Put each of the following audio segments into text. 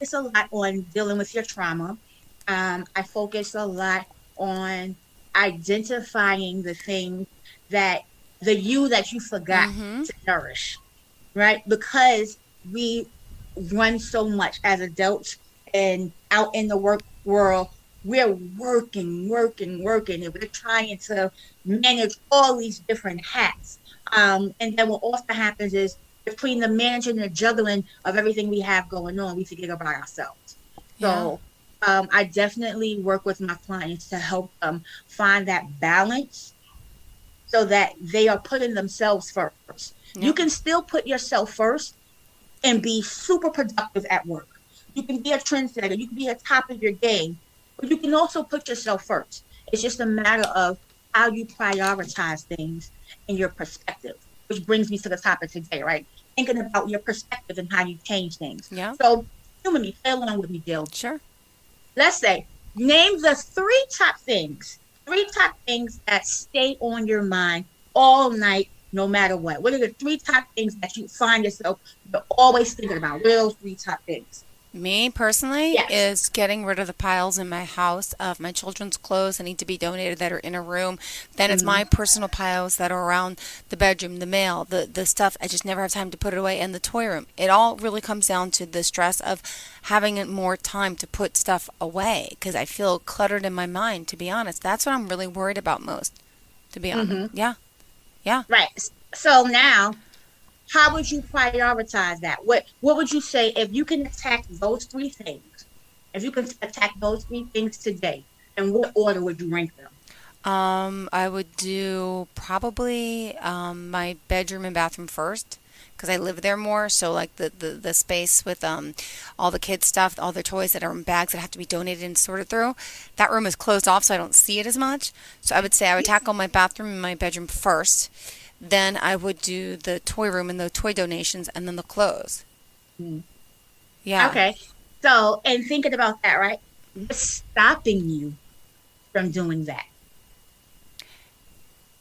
focus a lot on dealing with your trauma. I focus a lot on identifying the things that the you that you forgot Mm-hmm. to nourish, right? Because we run so much as adults and out in the work world, we're working, and we're trying to manage all these different hats. And then what also happens is between the managing and the juggling of everything we have going on, we forget about ourselves. Yeah. So I definitely work with my clients to help them find that balance so that they are putting themselves first. You Yep. can still put yourself first and be super productive at work. You can be a trendsetter, you can be at top of your game, but you can also put yourself first. It's just a matter of how you prioritize things and your perspective, which brings me to the topic today, right? Thinking about your perspective and how you change things. Yeah. So, humor me, play along with me, Jill. Sure. Let's say, name the three top things that stay on your mind all night, no matter what. What are the three top things that you find yourself you're always thinking about? What are those three top things? Me personally Yes. is getting rid of the piles in my house of my children's clothes that need to be donated that are in a room. Then it's Mm-hmm. my personal piles that are around the bedroom, the mail, the stuff. I just never have time to put it away, and the toy room. It all really comes down to the stress of having more time to put stuff away because I feel cluttered in my mind, to be honest. That's what I'm really worried about most, to be honest. Mm-hmm. Yeah. Yeah. Right. So now, how would you prioritize that? What would you say if you can attack those three things? If you can attack those three things today, in what order would you rank them? I would do probably my bedroom and bathroom first because I live there more. So like the space with all the kids stuff, all the toys that are in bags that have to be donated and sorted through. That room is closed off, so I don't see it as much. So I would say I would tackle my bathroom and my bedroom first. Then I would do the toy room and the toy donations, and then the clothes. Mm. Yeah. Okay. So, and thinking about that, right? What's stopping you from doing that?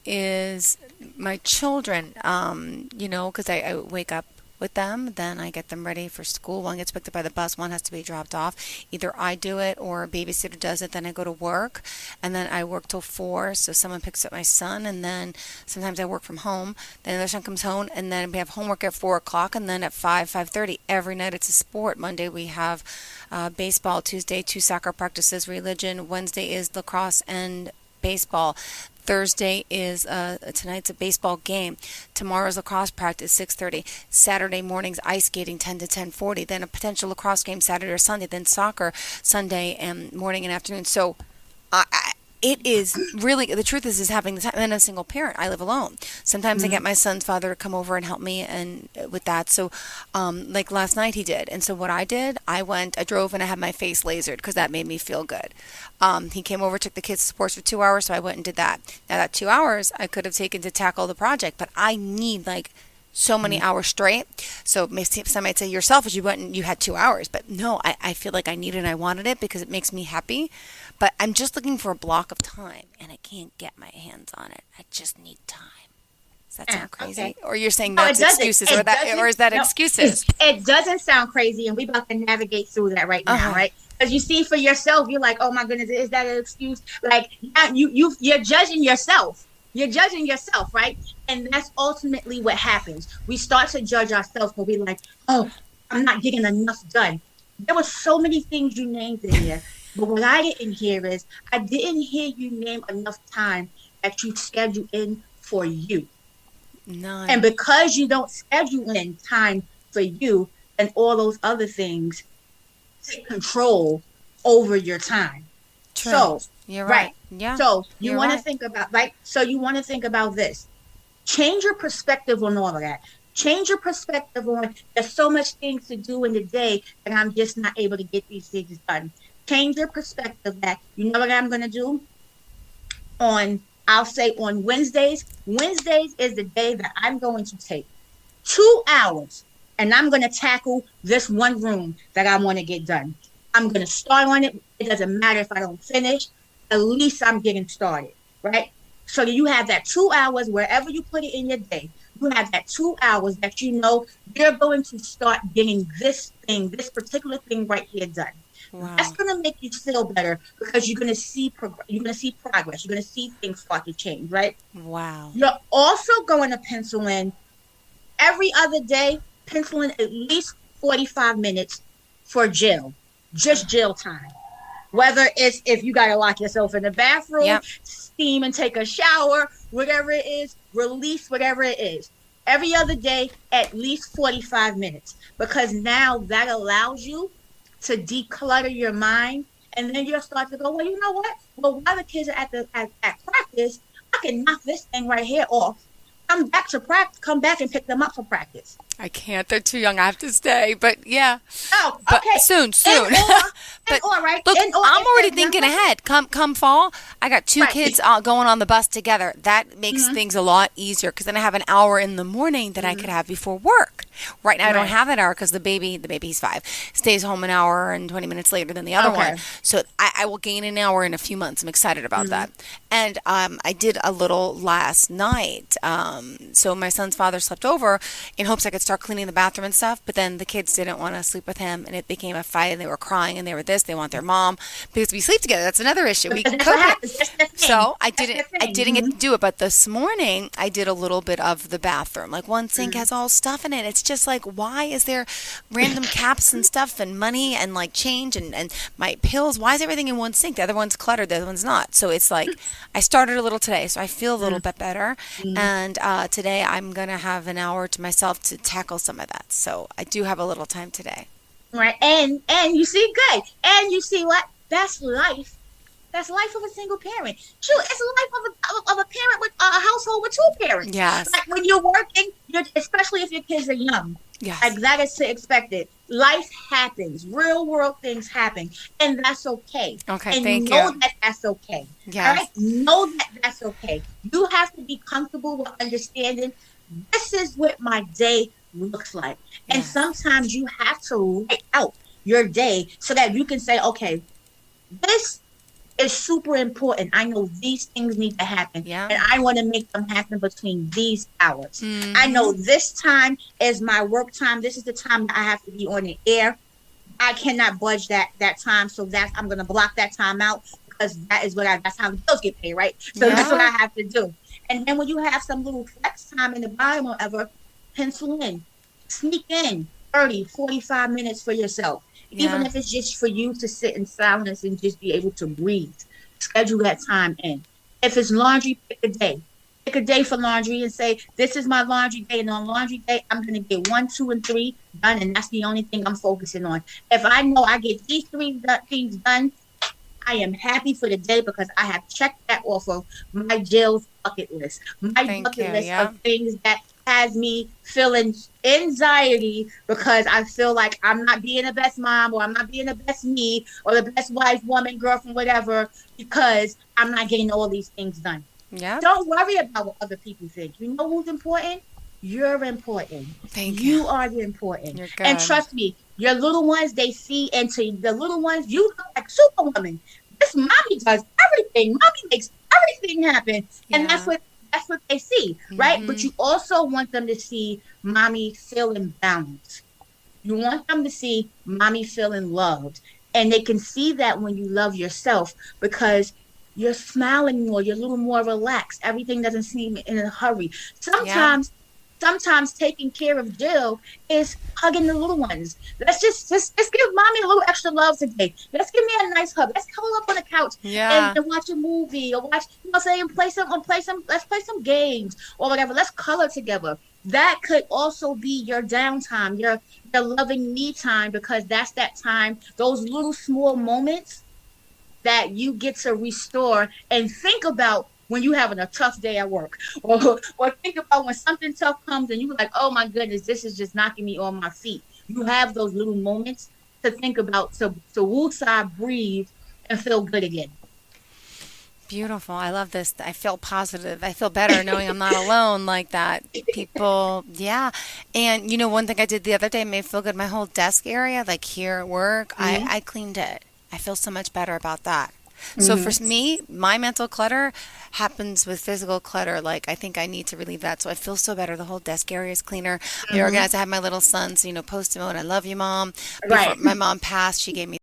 Is my children, because I wake up with them, then I get them ready for school. One gets picked up by the bus, one has to be dropped off. Either I do it or a babysitter does it, then I go to work, and then I work till 4, so someone picks up my son, and then sometimes I work from home. Then the other son comes home, and then we have homework at 4 o'clock, and then at 5:30, every night it's a sport. Monday we have baseball, Tuesday 2 soccer practices, religion, Wednesday is lacrosse and baseball. Thursday is tonight's a baseball game. Tomorrow's lacrosse practice 6:30. Saturday morning's ice skating 10 to 10:40. Then a potential lacrosse game Saturday or Sunday. Then soccer Sunday and morning and afternoon. So it is really the truth is having the time. And I'm a single parent. I live alone. Sometimes I Mm-hmm. get my son's father to come over and help me and with that. So, like last night he did. And so what I did, I drove and I had my face lasered because that made me feel good. He came over, took the kids to sports for 2 hours, so I went and did that. Now that 2 hours I could have taken to tackle the project, but I need like so many hours straight. So some might say you're selfish. You went and you had 2 hours, but no, I feel like I needed and I wanted it because it makes me happy. But I'm just looking for a block of time, and I can't get my hands on it. I just need time. Does that Ah, sound okay. crazy? Or you're saying No, it that's doesn't. excuses, It or doesn't. is that No, excuses? it doesn't sound crazy, and we about to navigate through that right Uh now, huh. right? Because you see for yourself, you're like, oh my goodness, is that an excuse? Like now you're judging yourself. You're judging yourself, right? And that's ultimately what happens. We start to judge ourselves, but we're like, oh, I'm not getting enough done. There were so many things you named in there, but what I didn't hear is I didn't hear you name enough time that you schedule in for you. And None. because you don't schedule in time for you and all those other things take control over your time. True. So, You're right. right. Yeah. So you You're want to right. think about, right? So you want to think about this. Change your perspective on all of that. Change your perspective on there's so much things to do in the day and I'm just not able to get these things done. Change your perspective that you know what I'm going to do? On I'll say on Wednesdays. Wednesdays is the day that I'm going to take 2 hours and I'm going to tackle this one room that I want to get done. I'm going to start on it. It doesn't matter if I don't finish. At least I'm getting started, right? So you have that 2 hours wherever you put it in your day. You have that 2 hours that you know you're going to start getting this thing, this particular thing right here done. That's Wow. going to make you feel better because you're going to see you're going to see progress. You're going to see things start to change, right? Wow. You're also going to pencil in every other day, pencil in at least 45 minutes for jail, just jail time. Whether it's if you got to lock yourself in the bathroom, Yep. steam and take a shower, whatever it is, release whatever it is. Every other day, at least 45 minutes, because now that allows you to declutter your mind. And then you'll start to go, well, you know what? Well, while the kids are at practice, I can knock this thing right here off. Come back to practice, come back and pick them up for practice. I can't. They're too young. I have to stay. But yeah. Oh, But okay. soon, soon. But Right? look, And or I'm if already they're thinking younger, ahead. Come fall, I got two right. kids going on the bus together. That makes Mhm. things a lot easier because then I have an hour in the morning that I could have before work. Right now I don't Right. have that hour because the baby's 5, stays home an hour and 20 minutes later than the other Okay. one. So I will gain an hour in a few months. I'm excited about that. And I did a little last night. So my son's father slept over in hopes I could start cleaning the bathroom and stuff. But then the kids didn't want to sleep with him, and it became a fight. And they were crying, and they were this. They want their mom because we sleep together. That's another issue. We That's what cope it. happens. That's the thing. So I That's didn't. the I thing. didn't get to do it. But this morning I did a little bit of the bathroom. Like one sink has all stuff in it. It's just like, why is there random caps and stuff and money and like change and my pills? Why is everything in one sink? The other one's cluttered. The other one's not. So it's like I started a little today, so I feel a little bit better. And today I'm gonna have an hour to myself to tackle some of that. So I do have a little time today. Right. And you see, good. And you see what? That's life. That's life of a single parent. Shoot, it's the life of a parent with a household with two parents. Yes. Like when you're working, especially if your kids are young. Yes. Like that is expected. Life happens. Real world things happen, and that's okay. Okay, and thank know you. that that's okay. Yes. All right. Know that that's okay. You have to be comfortable with understanding. This is what my day looks like, and Yes. sometimes you have to write out your day so that you can say, okay, this is super important. I know these things need to happen, Yeah. and I want to make them happen between these hours. Mhm. I know this time is my work time. This is the time that I have to be on the air. I cannot budge that time, so that's I'm gonna block that time out because that is that's how the bills get paid, right? So that's what Yeah. I have to do. And then when you have some little flex time in the bottom or whatever, pencil in, sneak in 30, 45 minutes for yourself. Even Yeah. if it's just for you to sit in silence and just be able to breathe. Schedule that time in. If it's laundry, pick a day. Pick a day for laundry and say, this is my laundry day. And on laundry day, I'm going to get 1, 2, and 3 done. And that's the only thing I'm focusing on. If I know I get these things done, I am happy for the day because I have checked that off of my jail's bucket list. My Thank bucket you, list yeah. of things that has me feeling anxiety because I feel like I'm not being the best mom or I'm not being the best me or the best wife, woman, girlfriend, whatever, because I'm not getting all these things done. Yeah. Don't worry about what other people think. You know who's important? You're important. Thank you. You are important. You're good. And trust me, your little ones, they see into the little ones, you look like Superwoman. This mommy does everything. Mommy makes everything happen. And Yeah. that's what they see, right? Mhm. But you also want them to see mommy feeling balanced. You want them to see mommy feeling loved. And they can see that when you love yourself because you're smiling more, you're a little more relaxed. Everything doesn't seem in a hurry. Sometimes taking care of Jill is hugging the little ones. Let's just give mommy a little extra love today. Let's give me a nice hug. Let's cuddle up on the couch Yeah. and watch a movie or watch, say and let's play some games or whatever. Let's color together. That could also be your downtime, your loving me time, because that's that time, those little small moments that you get to restore and think about when you're having a tough day at work or think about when something tough comes and you're like, oh my goodness, this is just knocking me on my feet. You have those little moments to think about, to woosah, breathe, and feel good again. Beautiful. I love this. I feel positive. I feel better knowing I'm not alone like that. People, yeah. And one thing I did the other day made me feel good. My whole desk area, like here at work, I cleaned it. I feel so much better about that. So for Hmm. me, my mental clutter happens with physical clutter. Like I think I need to relieve that. So I feel so better. The whole desk area is cleaner. I Hmm. organize. I have my little sons, post-it note. I love you, mom. Before Right. my mom passed, she gave me